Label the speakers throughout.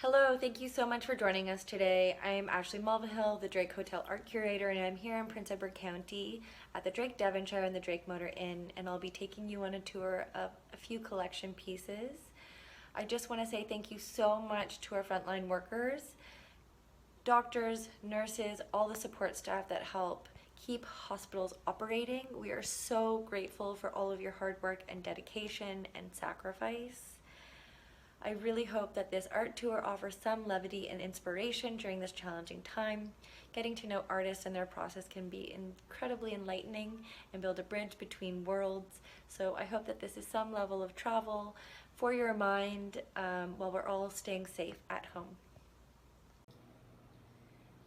Speaker 1: Hello, thank you so much for joining us today. I'm Ashely Mulvihill, the Drake Hotel Art Curator, and I'm here in Prince Edward County at the Drake Devonshire and the Drake Motor Inn, and I'll be taking you on a tour of a few collection pieces. I just want to say thank you so much to our frontline workers, doctors, nurses, all the support staff that help keep hospitals operating. We are so grateful for all of your hard work and dedication and sacrifice. I really hope that this art tour offers some levity and inspiration during this challenging time. Getting to know artists and their process can be incredibly enlightening and build a bridge between worlds. So I hope that this is some level of travel for your mind while we're all staying safe at home.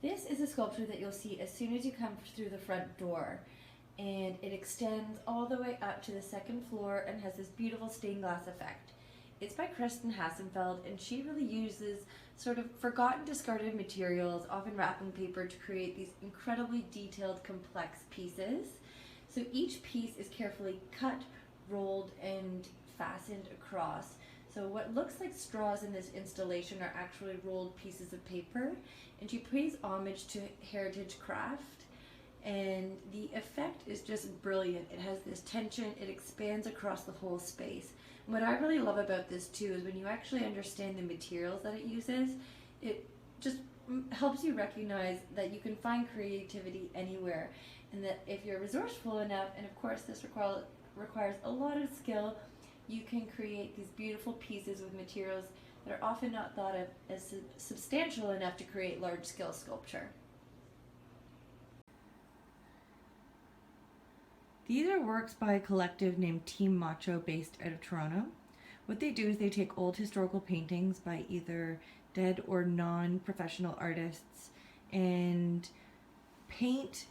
Speaker 1: This is a sculpture that you'll see as soon as you come through the front door, and it extends all the way up to the second floor and has this beautiful stained glass effect. It's by Kristen Hassenfeld, and she really uses sort of forgotten, discarded materials, often wrapping paper, to create these incredibly detailed, complex pieces. So each piece is carefully cut, rolled, and fastened across. So what looks like straws in this installation are actually rolled pieces of paper, and she pays homage to heritage craft. And the effect is just brilliant. It has this tension, it expands across the whole space. And what I really love about this too is when you actually understand the materials that it uses, it just helps you recognize that you can find creativity anywhere, and that if you're resourceful enough, and of course this requires a lot of skill, you can create these beautiful pieces with materials that are often not thought of as substantial enough to create large-scale sculpture. These are works by a collective named TeamMacho based out of Toronto. What they do is they take old historical paintings by either dead or non-professional artists and paint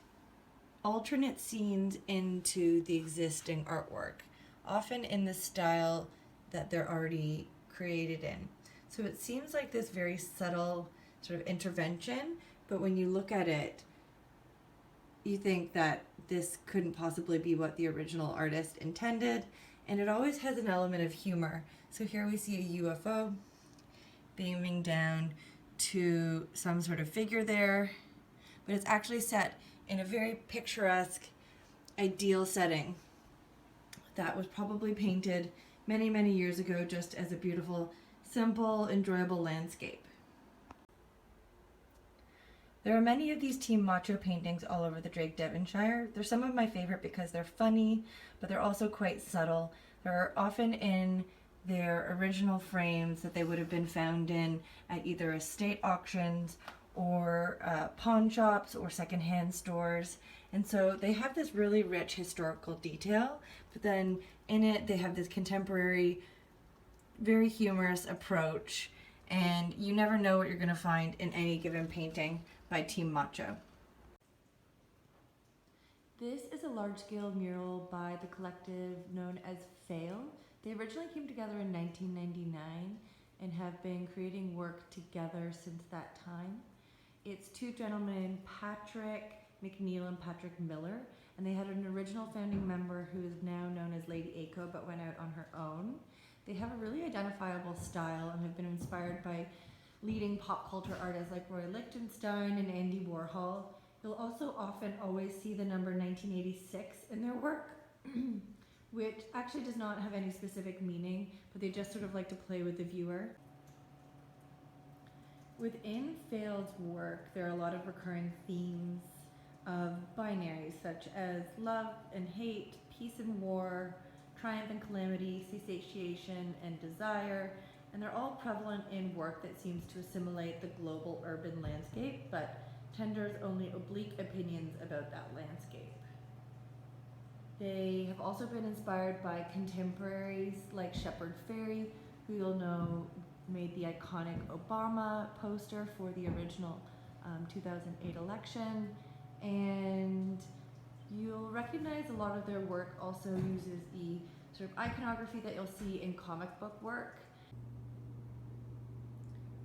Speaker 1: alternate scenes into the existing artwork, often in the style that they're already created in. So it seems like this very subtle sort of intervention, but when you look at it, you think that this couldn't possibly be what the original artist intended, and it always has an element of humor. So here we see a UFO beaming down to some sort of figure there, but it's actually set in a very picturesque, ideal setting that was probably painted many, many years ago just as a beautiful, simple, enjoyable landscape. There are many of these TeamMacho paintings all over the Drake Devonshire. They're some of my favorite because they're funny, but they're also quite subtle. They're often in their original frames that they would have been found in at either estate auctions or pawn shops or secondhand stores. And so they have this really rich historical detail, but then in it they have this contemporary, very humorous approach, and you never know what you're going to find in any given painting by TeamMacho. This is a large-scale mural by the collective known as Fail. They originally came together in 1999 and have been creating work together since that time. It's two gentlemen, Patrick McNeil and Patrick Miller, and they had an original founding member who is now known as Lady Aiko but went out on her own. They have a really identifiable style and have been inspired by leading pop culture artists like Roy Lichtenstein and Andy Warhol. You'll also often always see the number 1986 in their work, which actually does not have any specific meaning, but they just sort of like to play with the viewer. Within Failed's work, there are a lot of recurring themes of binaries such as love and hate, peace and war, triumph and calamity, satiation and desire, and they're all prevalent in work that seems to assimilate the global urban landscape, but tenders only oblique opinions about that landscape. They have also been inspired by contemporaries like Shepard Fairey, who you'll know made the iconic Obama poster for the original 2008 election, and you'll recognize a lot of their work also uses the sort of iconography that you'll see in comic book work.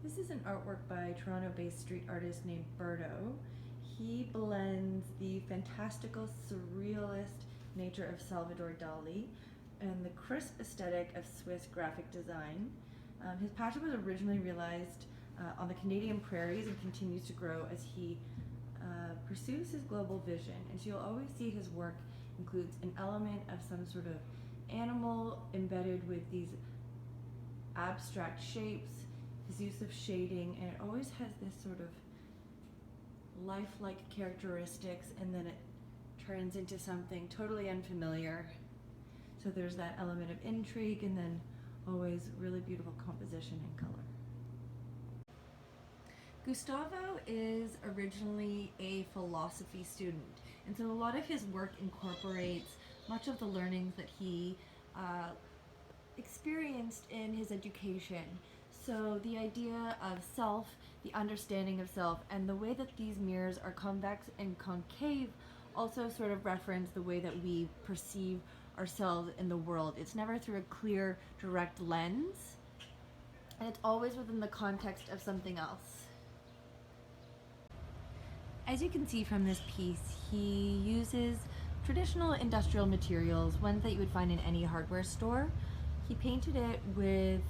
Speaker 1: This is an artwork by Toronto-based street artist named Berto. He blends the fantastical, surrealist nature of Salvador Dali and the crisp aesthetic of Swiss graphic design. His passion was originally realized on the Canadian prairies and continues to grow as he pursues his global vision. And so you'll always see his work includes an element of some sort of animal embedded with these abstract shapes, his use of shading, and it always has this sort of lifelike characteristics, and then it turns into something totally unfamiliar. So there's that element of intrigue, and then always really beautiful composition and color. Gustavo is originally a philosophy student, and so a lot of his work incorporates much of the learnings that he experienced in his education. So the idea of self, the understanding of self, and the way that these mirrors are convex and concave also sort of reference the way that we perceive ourselves in the world. It's never through a clear, direct lens, and it's always within the context of something else. As you can see from this piece, he uses traditional industrial materials, ones that you would find in any hardware store. He painted it with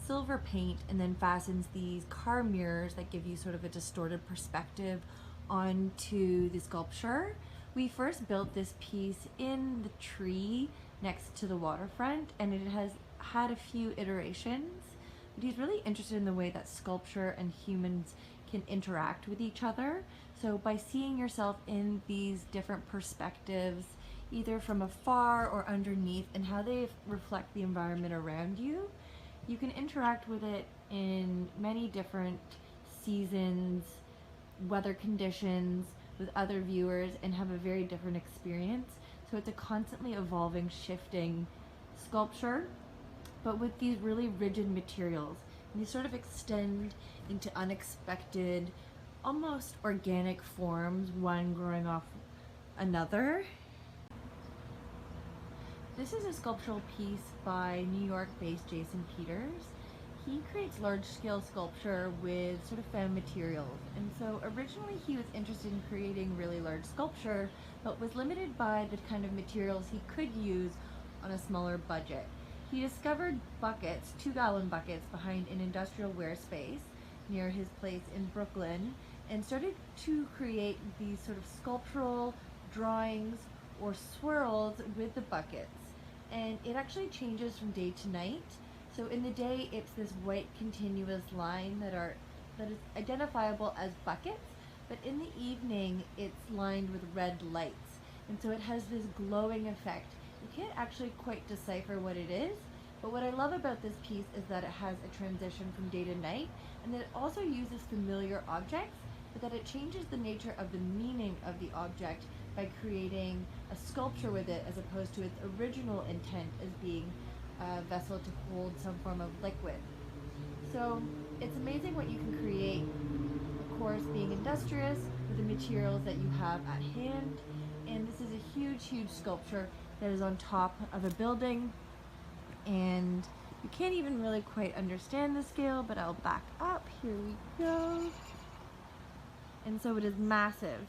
Speaker 1: silver paint and then fastens these car mirrors that give you sort of a distorted perspective onto the sculpture. We first built this piece in the tree next to the waterfront, and it has had a few iterations, but he's really interested in the way that sculpture and humans can interact with each other. So by seeing yourself in these different perspectives, either from afar or underneath, and how they reflect the environment around you, you can interact with it in many different seasons, weather conditions, with other viewers, and have a very different experience. So it's a constantly evolving, shifting sculpture, but with these really rigid materials. And they sort of extend into unexpected, almost organic forms, one growing off another. This is a sculptural piece by New York-based Jason Peters. He creates large-scale sculpture with sort of found materials, and so originally he was interested in creating really large sculpture, but was limited by the kind of materials he could use on a smaller budget. He discovered buckets, 2-gallon buckets, behind an industrial wear space near his place in Brooklyn, and started to create these sort of sculptural drawings or swirls with the buckets. And it actually changes from day to night. So in the day, it's this white continuous line that is identifiable as buckets, but in the evening, it's lined with red lights. And so it has this glowing effect. You can't actually quite decipher what it is, but what I love about this piece is that it has a transition from day to night, and that it also uses familiar objects, but that it changes the nature of the meaning of the object by creating a sculpture with it, as opposed to its original intent as being a vessel to hold some form of liquid. So it's amazing what you can create, of course, being industrious with the materials that you have at hand. And this is a huge, huge sculpture that is on top of a building, and you can't even really quite understand the scale, but I'll back up. Here we go. And so it is massive.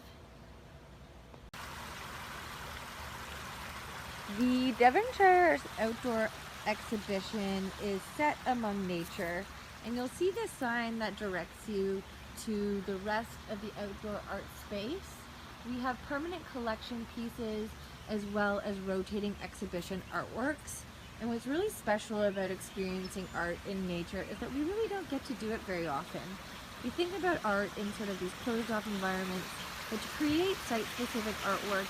Speaker 1: The Devonshire outdoor exhibition is set among nature, and you'll see this sign that directs you to the rest of the outdoor art space. We have permanent collection pieces as well as rotating exhibition artworks. And what's really special about experiencing art in nature is that we really don't get to do it very often. We think about art in sort of these closed off environments, but to create site-specific artwork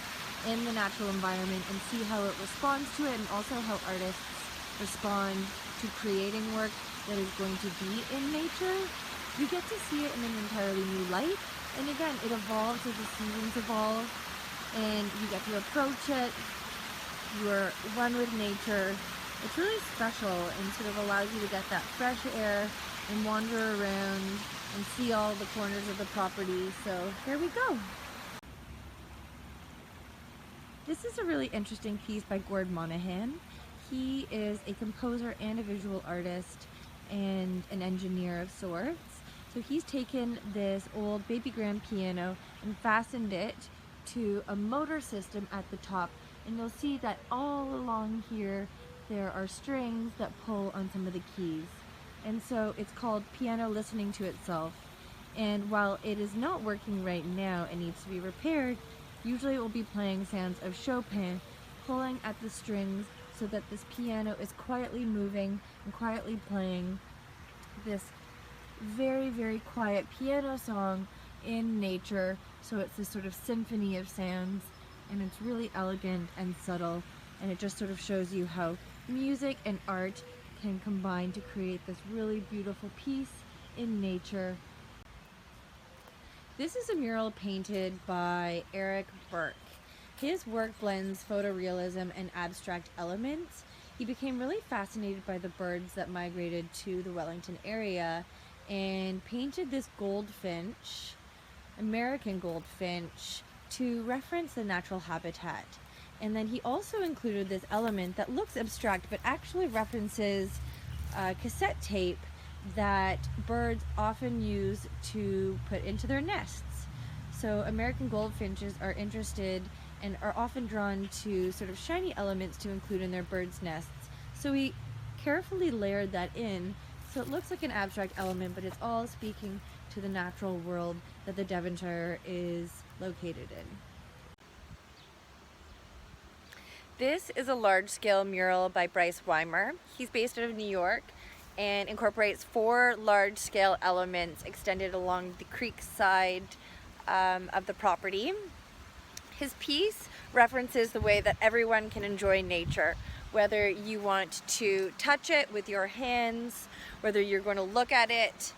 Speaker 1: in the natural environment and see how it responds to it, and also how artists respond to creating work that is going to be in nature, you get to see it in an entirely new light. And again, it evolves as the seasons evolve, and you get to approach it. You're one with nature. It's really special and sort of allows you to get that fresh air and wander around and see all the corners of the property. So here we go. This is a really interesting piece by Gord Monahan. He is a composer and a visual artist and an engineer of sorts. So he's taken this old baby grand piano and fastened it to a motor system at the top. And you'll see that all along here there are strings that pull on some of the keys. and so it's called Piano Listening to Itself. And while it is not working right now and needs to be repaired, usually it will be playing sounds of Chopin pulling at the strings so that this piano is quietly moving and quietly playing this very, very quiet piano song in nature. So it's this sort of symphony of sounds, and it's really elegant and subtle, and it just sort of shows you how music and art can combine to create this really beautiful piece in nature. This is a mural painted by Eric Burke. His work blends photorealism and abstract elements. He became really fascinated by the birds that migrated to the Wellington area and painted this goldfinch, American goldfinch, to reference the natural habitat. And then he also included this element that looks abstract but actually references cassette tape that birds often use to put into their nests. So American goldfinches are interested and are often drawn to sort of shiny elements to include in their birds' nests. So he carefully layered that in so it looks like an abstract element, but it's all speaking to the natural world that the Devonshire is located in. This is a large-scale mural by Bryce Weimer. He's based out of New York and incorporates 4 large-scale elements extended along the Creekside of the property. His piece references the way that everyone can enjoy nature, whether you want to touch it with your hands, whether you're going to look at it,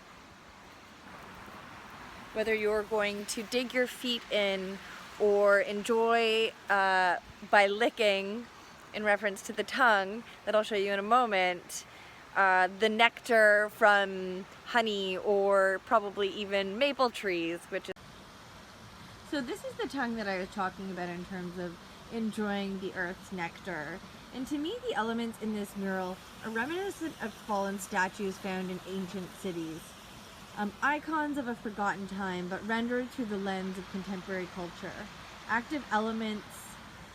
Speaker 1: whether you're going to dig your feet in or enjoy by licking, in reference to the tongue that I'll show you in a moment, the nectar from honey or probably even maple trees, which is... So this is the tongue that I was talking about in terms of enjoying the earth's nectar. And to me, the elements in this mural are reminiscent of fallen statues found in ancient cities. Icons of a forgotten time, but rendered through the lens of contemporary culture. Active elements,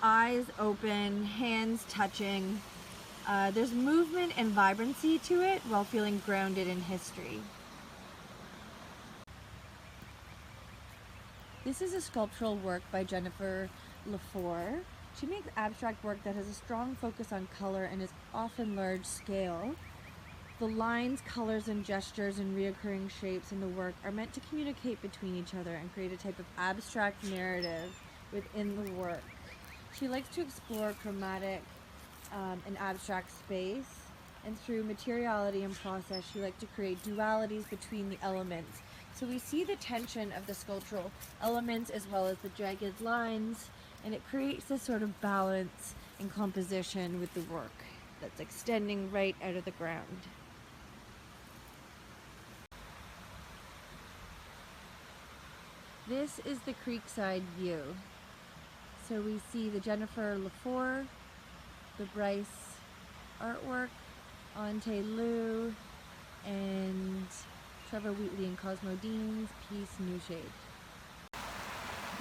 Speaker 1: eyes open, hands touching. There's movement and vibrancy to it while feeling grounded in history. This is a sculptural work by Jennifer Lefort. She makes abstract work that has a strong focus on color and is often large scale. The lines, colors, and gestures and reoccurring shapes in the work are meant to communicate between each other and create a type of abstract narrative within the work. She likes to explore chromatic and abstract space, and through materiality and process, she likes to create dualities between the elements. So we see the tension of the sculptural elements as well as the jagged lines, and it creates this sort of balance and composition with the work that's extending right out of the ground. This is the Creekside view. So we see the Jennifer Lefort, the Bryce artwork, Ante Lou, and Trevor Wheatley and Cosmo Dean's piece New Shade.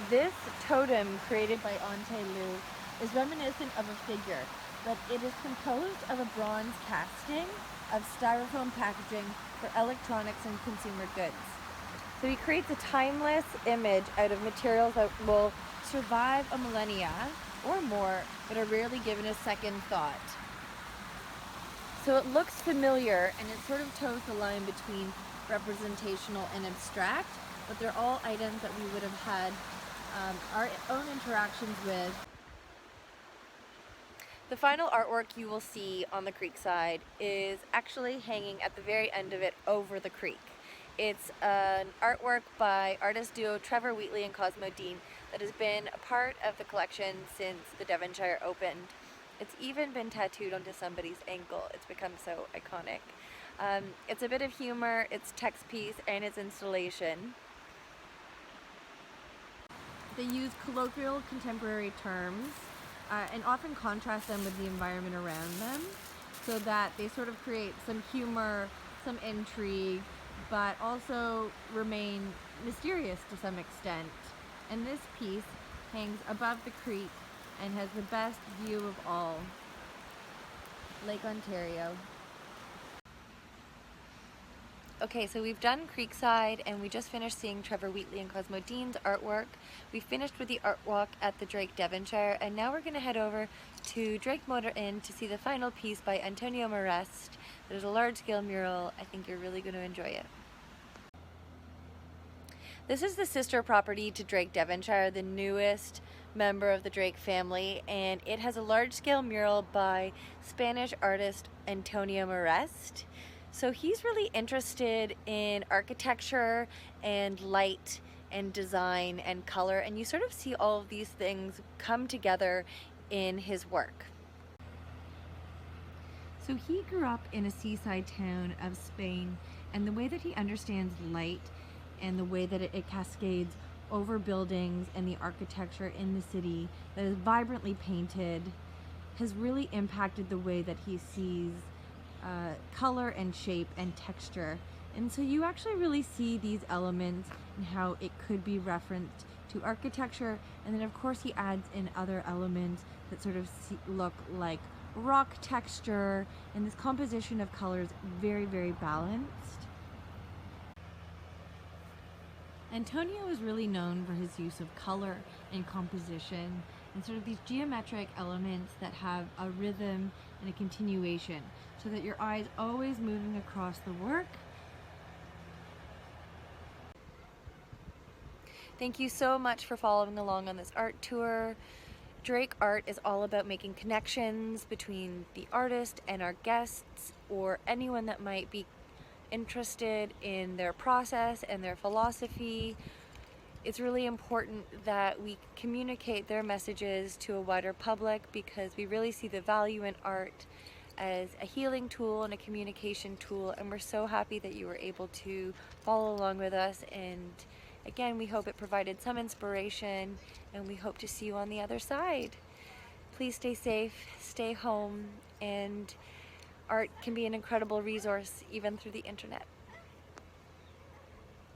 Speaker 1: This totem created by Ante Lou is reminiscent of a figure, but it is composed of a bronze casting of styrofoam packaging for electronics and consumer goods. So he creates a timeless image out of materials that will survive a millennia or more, but are rarely given a second thought. So it looks familiar, and it sort of toes the line between representational and abstract, but they're all items that we would have had our own interactions with. The final artwork you will see on the Creekside is actually hanging at the very end of it over the creek. It's an artwork by artist duo Trevor Wheatley and Cosmo Dean that has been a part of the collection since the Devonshire opened. It's even been tattooed onto somebody's ankle. It's become so iconic. It's a bit of humor, it's text piece, and it's installation. They use colloquial contemporary terms and often contrast them with the environment around them so that they sort of create some humor, some intrigue, but also remain mysterious to some extent. And this piece hangs above the creek and has the best view of all, Lake Ontario. Okay, so we've done Creekside and we just finished seeing Trevor Wheatley and Cosmo Dean's artwork. We finished with the art walk at the Drake Devonshire, and now we're going to head over to Drake Motor Inn to see the final piece by Antonio Marest. There's a large-scale mural. I think you're really going to enjoy it. This is the sister property to Drake Devonshire, the newest member of the Drake family, and it has a large-scale mural by Spanish artist Antonio Marest. So he's really interested in architecture and light and design and color, and you sort of see all of these things come together in his work. So he grew up in a seaside town of Spain, and the way that he understands light and the way that it cascades over buildings and the architecture in the city that is vibrantly painted has really impacted the way that he sees color and shape and texture. And so you actually really see these elements and how it could be referenced to architecture, and then of course he adds in other elements that sort of look like rock texture, and this composition of colors very, very balanced. Antonio is really known for his use of color and composition and sort of these geometric elements that have a rhythm and a continuation, so that your eye is always moving across the work. Thank you so much for following along on this art tour. Drake Art is all about making connections between the artist and our guests, or anyone that might be interested in their process and their philosophy. It's really important that we communicate their messages to a wider public, because we really see the value in art as a healing tool and a communication tool, and we're so happy that you were able to follow along with us. And again, we hope it provided some inspiration, and we hope to see you on the other side. Please stay safe, stay home, and art can be an incredible resource even through the internet.